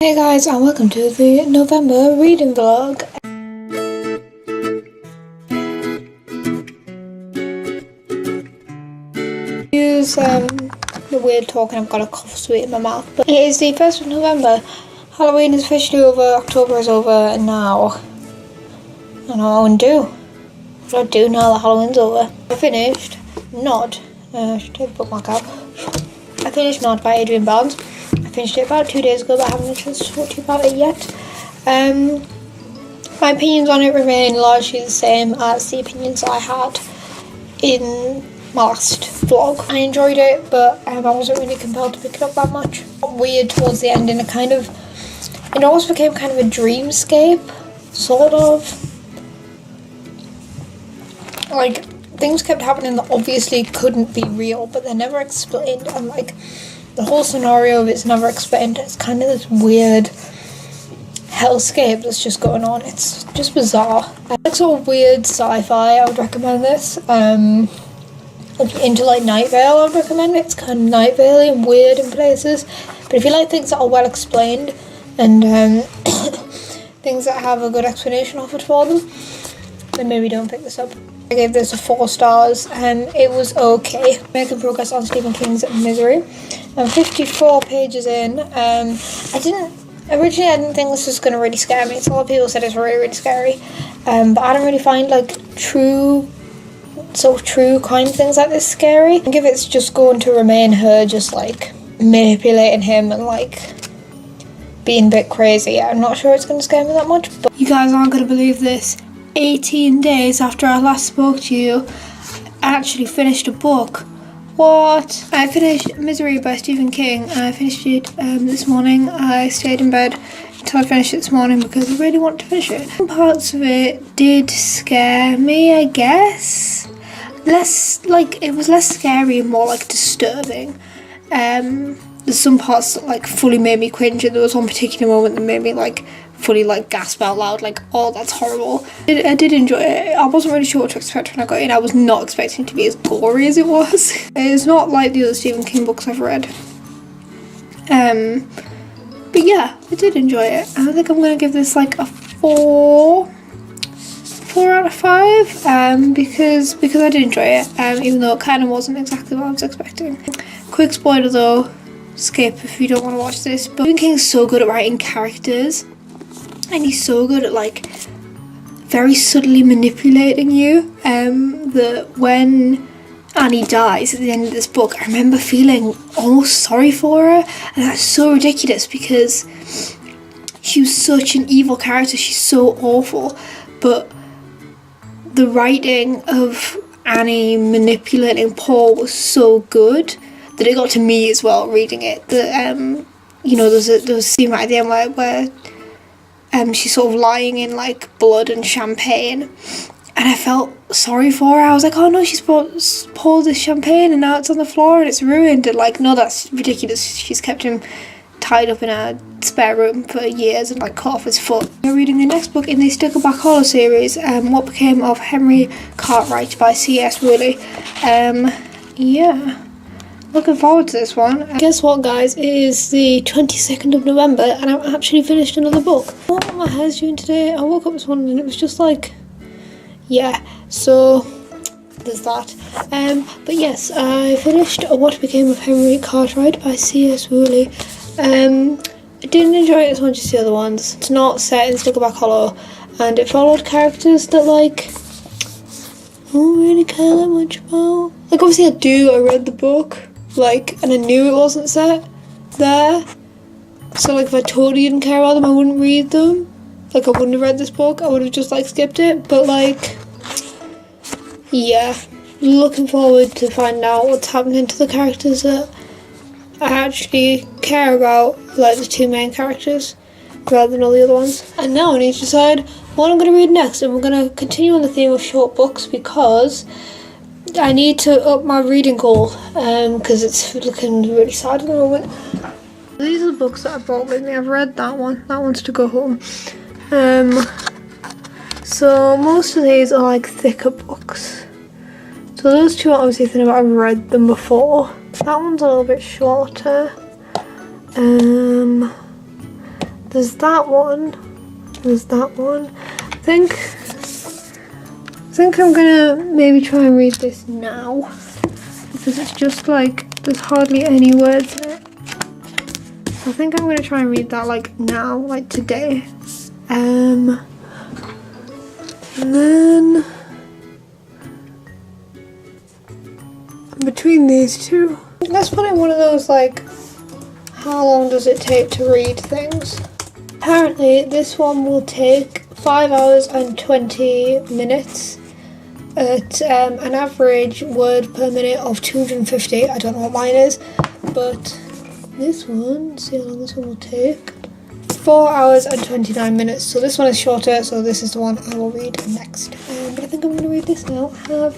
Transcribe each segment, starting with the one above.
Hey guys, and welcome to the November reading vlog. Use the weird talking, I've got a cough sweet in my mouth. But it is the 1st of November. Halloween is officially over, October is over, and now I don't know what I want to do. What do I do now that Halloween's over? I finished Nod. I should take the bookmark out. I finished Nod by Adrian Barnes. I finished it about 2 days ago, but I haven't had a chance to talk to you about it yet. My opinions on it remain largely the same as the opinions I had in my last vlog. I enjoyed it, but I wasn't really compelled to pick it up that much. Weird towards the end, and it almost became kind of a dreamscape, sort of. Like, things kept happening that obviously couldn't be real, but they're never explained, and the whole scenario of it's never explained. It's kind of this weird hellscape that's just going on. It's just bizarre. I like sort of weird sci-fi. I would recommend this. If you're into Night Vale, I would recommend it. It's kind of Night Vale and weird in places. But if you like things that are well explained and things that have a good explanation offered for them, then maybe don't pick this up. I gave this a 4 stars and it was okay. Making progress on Stephen King's Misery. I'm 54 pages in. Originally I didn't think this was going to really scare me. So a lot of people said it's really, really scary. But I don't really find true crime things like this scary. I think if it's just going to remain her just manipulating him and being a bit crazy, I'm not sure it's going to scare me that much. But you guys aren't going to believe this. 18 days after I last spoke to you, I actually finished a book. What? I finished Misery by Stephen King, and I finished it this morning. I stayed in bed until I finished it this morning because I really wanted to finish it. Some parts of it did scare me, I guess. It was less scary and more disturbing. There's some parts that fully made me cringe, and there was one particular moment that made me fully gasp out loud, oh, that's horrible. I did enjoy it. I wasn't really sure what to expect when I got in. I was not expecting it to be as gory as it was. It's not like the other Stephen King books I've read. But yeah, I did enjoy it. I think I'm going to give this a 4 out of 5, because I did enjoy it, even though it kind of wasn't exactly what I was expecting. Quick spoiler though, skip if you don't want to watch this, but Stephen King's so good at writing characters. And he's so good at very subtly manipulating you, that when Annie dies at the end of this book, I remember feeling almost sorry for her, and that's so ridiculous because she was such an evil character. She's so awful, but the writing of Annie manipulating Paul was so good that it got to me as well reading it. That there was a scene right at the end where she's sort of lying in blood and champagne, and I felt sorry for her. I was like, oh no, she's poured this champagne and now it's on the floor and it's ruined. And no, that's ridiculous. She's kept him tied up in a spare room for years and cut off his foot. We're reading the next book in the Stickleback Hollow series, What Became of Henry Cartwright by C.S. Woolley. Yeah. Looking forward to this one. Guess what, guys? It is the 22nd of November and I've actually finished another book. What my hair's doing today? I woke up this morning and it was just yeah, so there's that. But yes, I finished What Became of Henry Cartwright by C.S. Woolley. I didn't enjoy it as much as the other ones. It's not set in Stickleback Hollow, and it followed characters that I don't really care that much about. Obviously I read the book. And I knew it wasn't set there. So, if I totally didn't care about them, I wouldn't read them. I wouldn't have read this book. I would have just, skipped it. But, yeah. Looking forward to find out what's happening to the characters that I actually care about. The 2 main characters, rather than all the other ones. And now I need to decide what I'm going to read next. And we're going to continue on the theme of short books because I need to up my reading goal, because it's looking really sad at the moment. These are the books that I brought with me. I've read that one. That one's to go home. So most of these are thicker books. So those 2 are obviously thinner, but I've read them before. That one's a little bit shorter. there's that one. There's that one. I think I'm gonna maybe try and read this now, because it's just like there's hardly any words in it. So I think I'm gonna try and read that like now, like today. And then between these two, let's put in one of those like how long does it take to read things. Apparently this one will take 5 hours and 20 minutes at an average word per minute of 250. I don't know what mine is, but this one, see how long this one will take. 4 hours and 29 minutes. So this one is shorter, so this is the one I will read next. But I think I'm going to read this now. I have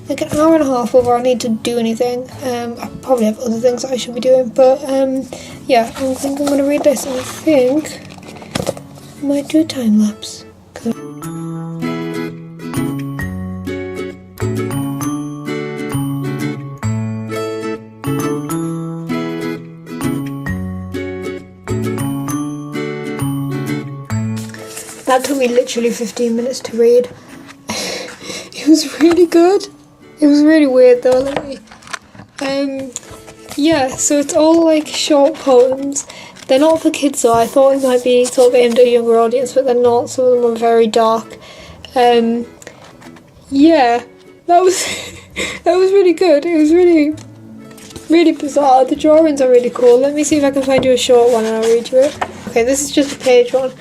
like an hour and a half before I need to do anything. I probably have other things that I should be doing, but yeah, I think I'm going to read this, and I think I might do a time lapse. That took me literally 15 minutes to read. It was really good. It was really weird though, yeah, so it's all like short poems. They're not for kids though. I thought it might be sort of aimed at a younger audience, but they're not. Some of them are very dark. Yeah, that was that was really good. It was really bizarre. The drawings are really cool. Let me see if I can find you a short one and I'll read you it. Okay, this is just a page one.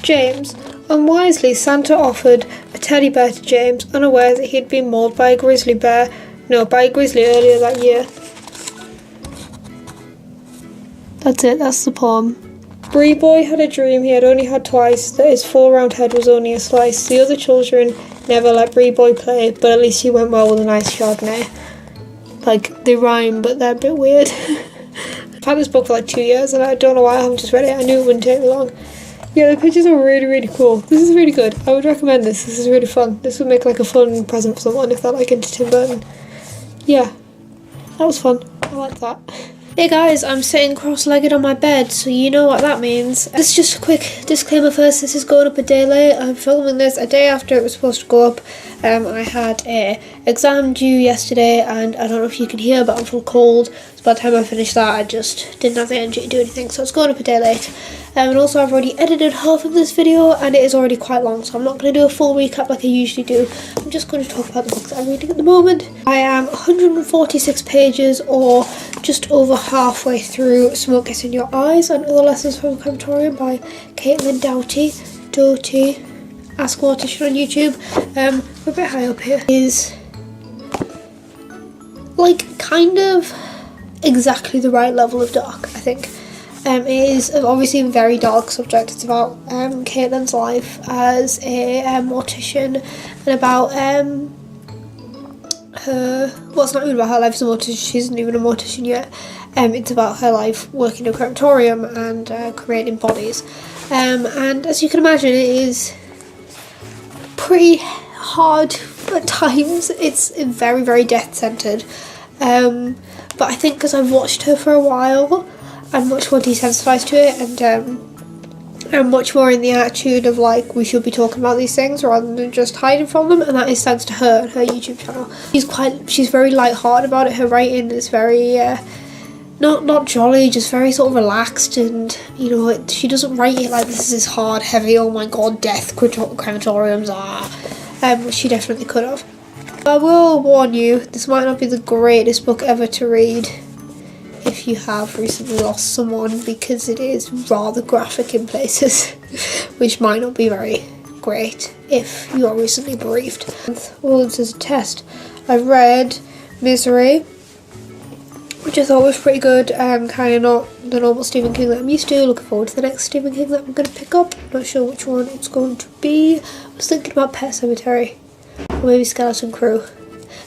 James. Unwisely, Santa offered a teddy bear to James, unaware that he had been mauled by a grizzly bear. No, by a grizzly earlier that year. That's it, that's the poem. Bree Boy had a dream he had only had twice, that his full round head was only a slice. The other children never let Bree Boy play, but at least he went well with a nice Chardonnay. Like, they rhyme, but they're a bit weird. I've had this book for like 2 years, and I don't know why I haven't just read it. I knew it wouldn't take me long. Yeah, the pictures are really cool. This is really good. I would recommend this. This is really fun. This would make like a fun present for someone if they're like into Tim Burton. Yeah, that was fun. I like that. Hey guys, I'm sitting cross-legged on my bed, so you know what that means. This is just a quick disclaimer first. This is going up a day late. I'm filming this a day after it was supposed to go up. I had a exam due yesterday, and I don't know if you can hear, but I'm full cold. So by the time I finished that, I just didn't have the energy to do anything, so it's going up a day late. And also I've already edited half of this video, and it is already quite long, so I'm not going to do a full recap like I usually do. I'm just going to talk about the books that I'm reading at the moment. I am 146 pages, or just over halfway through Smoke Gets in Your Eyes and Other Lessons from Crematorium by Caitlin Doughty. Ask Mortician on YouTube. We're a bit high up here. Is like kind of exactly the right level of dark, I think. It is obviously a very dark subject. It's about Caitlin's life as a mortician, and about her, well, it's not even about her life as a mortician, she isn't even a mortician yet. It's about her life working in a crematorium and creating bodies. And as you can imagine, it is pretty hard at times. It's very death-centered. But I think because I've watched her for a while, I'm much more desensitized to it, and I'm much more in the attitude of like, we should be talking about these things rather than just hiding from them, and that is thanks to her and her YouTube channel. She's very light-hearted about it. Her writing is very not jolly, just very sort of relaxed, and you know, she doesn't write it like this is hard, heavy, oh my god, death, crematoriums are, which she definitely could have. I will warn you, this might not be the greatest book ever to read if you have recently lost someone, because it is rather graphic in places, which might not be very great if you are recently bereaved. Well, this is a test. I read Misery, which I thought was pretty good, kind of not the normal Stephen King that I'm used to. Looking forward to the next Stephen King that I'm going to pick up. Not sure which one it's going to be. I was thinking about Pet Sematary, or maybe Skeleton Crew.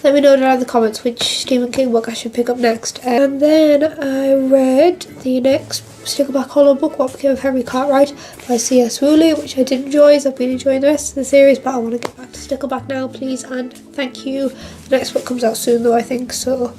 Let me know down in the comments which Stephen King book I should pick up next. And then I read the next Stickleback Hollow book, What Became of Henry Cartwright by C.S. Woolley, which I did enjoy, as I've been enjoying the rest of the series, but I want to get back to Stickleback now, please, and thank you. The next book comes out soon though, I think, so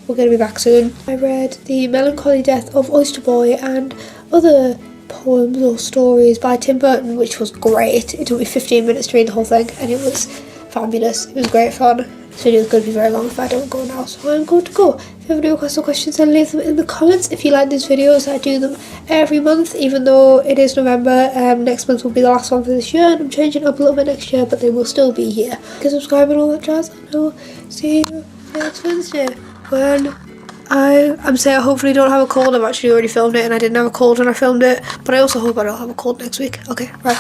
we're going to be back soon. I read The Melancholy Death of Oyster Boy and Other poems or stories by Tim Burton, which was great. It took me 15 minutes to read the whole thing, and it was fabulous. It was great fun. This video is going to be very long if I don't go now, so I'm going to go. If you have any requests or questions, then leave them in the comments. If you like these videos, I do them every month, even though it is November. Next month will be the last one for this year, and I'm changing up a little bit next year, but they will still be here. You can subscribe and all that jazz, and I will see you next Wednesday when I'm saying I hopefully don't have a cold. I've actually already filmed it and I didn't have a cold when I filmed it, but I also hope I don't have a cold next week. Okay, right.